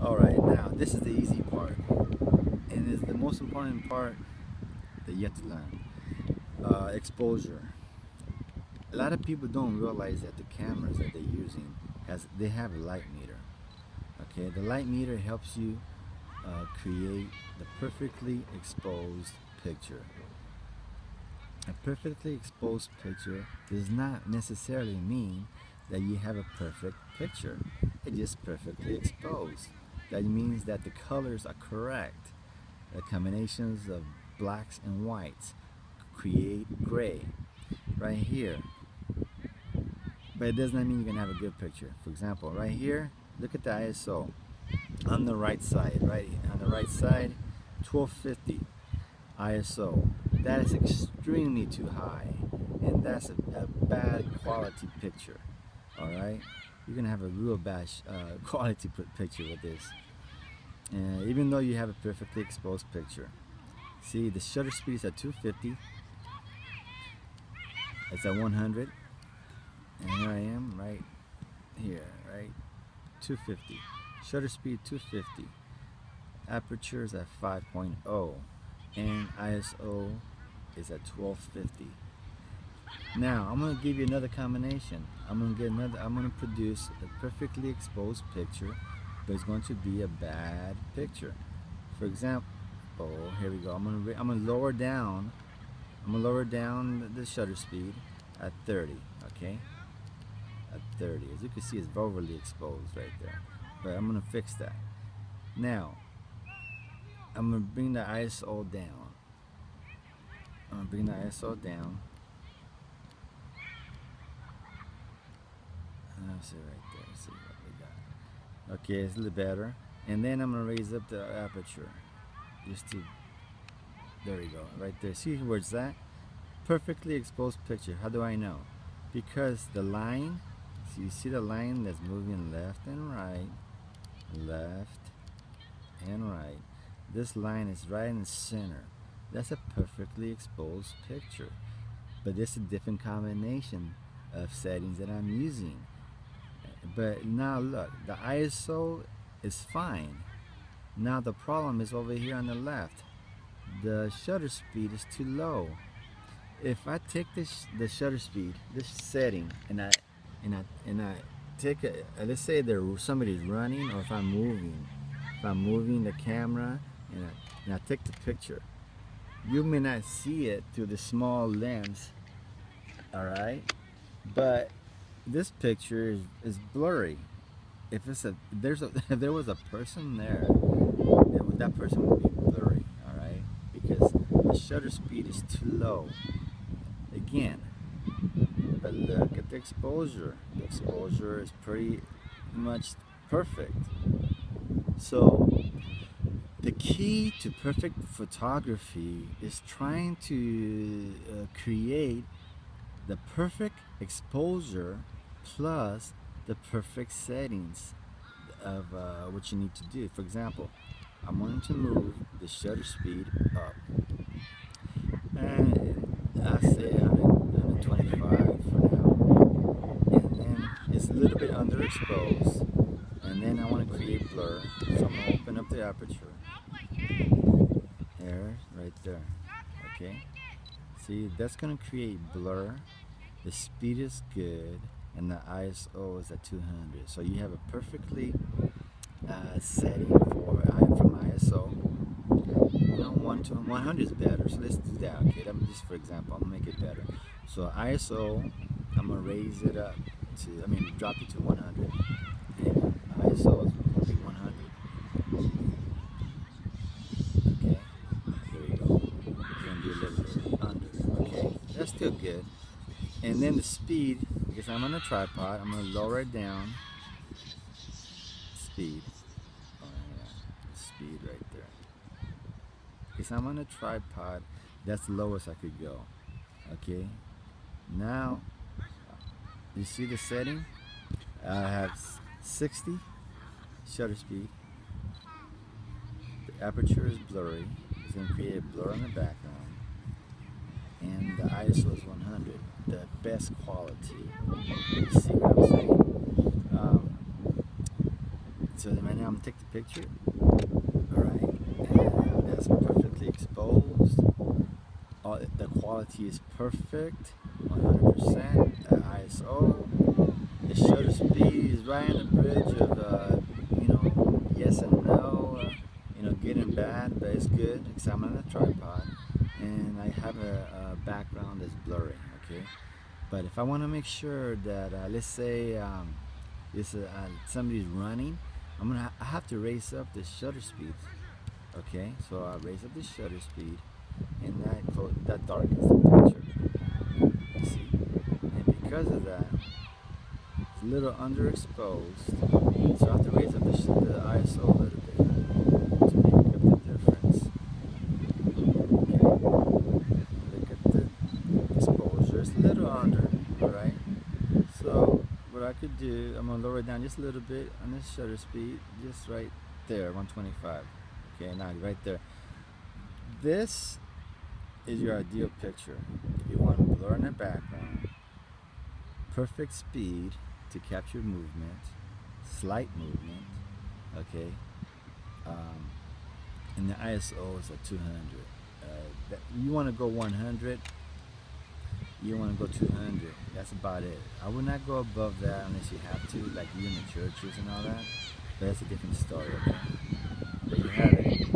Alright, now this is the easy part, and it's the most important part that you have to learn. Exposure. A lot of people don't realize that the cameras that they're using they have a light meter. Okay, the light meter helps you create the perfectly exposed picture. A perfectly exposed picture does not necessarily mean that you have a perfect picture. It just perfectly exposed. That means that the colors are correct. The combinations of blacks and whites create gray right here. But it does not mean you're gonna have a good picture. For example, right here, look at the ISO on the right side, right on the right side, 1250 ISO. That is extremely too high, and that's a bad quality picture. All right, you're gonna have a real bad quality picture with this. Even though you have a perfectly exposed picture. See, the shutter speed is at 250. It's at 100, and here I am right here, right, 250. Shutter speed 250. Aperture is at 5.0, and ISO is at 1250. Now I'm gonna give you another combination. I'm gonna produce a perfectly exposed picture, but it's going to be a bad picture. For example, here we go. I'm gonna lower down. I'm gonna lower down the shutter speed at 30. Okay, at 30. As you can see, it's overly exposed right there. But I'm gonna fix that. Now I'm gonna bring the ISO down. I'm gonna bring the ISO down. Let's see right there. Let's see what we got. Okay, it's a little better. And then I'm gonna raise up the aperture, just to. There we go. Right there. See where it's at? Perfectly exposed picture. How do I know? Because the line. So you see the line that's moving left and right, left and right. This line is right in the center. That's a perfectly exposed picture. But there's a different combination of settings that I'm using. But now look, the ISO is fine. Now the problem is over here on the left. The shutter speed is too low. If I take the shutter speed, this setting, and I take a, let's say somebody's running, or if I'm moving the camera, and I take the picture, you may not see it through the small lens, all right, but this picture is blurry. If if there was a person there, that person would be blurry, all right, because the shutter speed is too low. Again, but look at the exposure. The exposure is pretty much perfect. So the key to perfect photography is trying to create the perfect exposure plus the perfect settings of what you need to do. For example, I'm going to move the shutter speed up, and I say 125 for now, and then it's a little bit underexposed, and then I want to create blur, so I'm going to open up the aperture there, right there. Okay, see, that's going to create blur. The speed is good, and the ISO is at 200. So you have a perfectly setting from ISO. You know, 100 is better. So let's do that. Okay, just for example, I'm gonna make it better. So ISO, I'm gonna raise it up to, drop it to 100, and ISO is gonna be 100. Okay, there we go. It's gonna be a little bit under. Okay, that's still good. And then the speed, because I'm on a tripod, I'm going to lower it down. Speed. Oh yeah, the speed right there. Because I'm on a tripod, that's the lowest I could go. Okay. Now, you see the setting? I have 60 shutter speed. The aperture is blurry. It's going to create a blur on the background. And the ISO is 100, the best quality. You see what I'm saying? So right now I'm gonna take the picture. Alright, and that's perfectly exposed. The quality is perfect, 100%. ISO. The shutter speed is right on the bridge of, yes and no. Good and bad, but it's good because I'm on a tripod and I have a background that's blurry. Okay, but if I want to make sure that, let's say, somebody's running, I have to raise up the shutter speed. Okay, so I raise up the shutter speed, and that darkens the picture. You see, and because of that, it's a little underexposed, so I have to raise up the ISO a little bit to make up the difference. Okay, look at the exposure; it's a little under. All right, so what I could do, I'm gonna lower it down just a little bit on this shutter speed, just right there, 125. Okay, now right there. This is your ideal picture. If you want to blur in the background, perfect speed to capture movement, slight movement, okay, and the ISO is at 200. You want to go 100, you want to go 200. That's about it. I would not go above that unless you have to, like you in the churches and all that. But that's a different story. Okay? There you have it.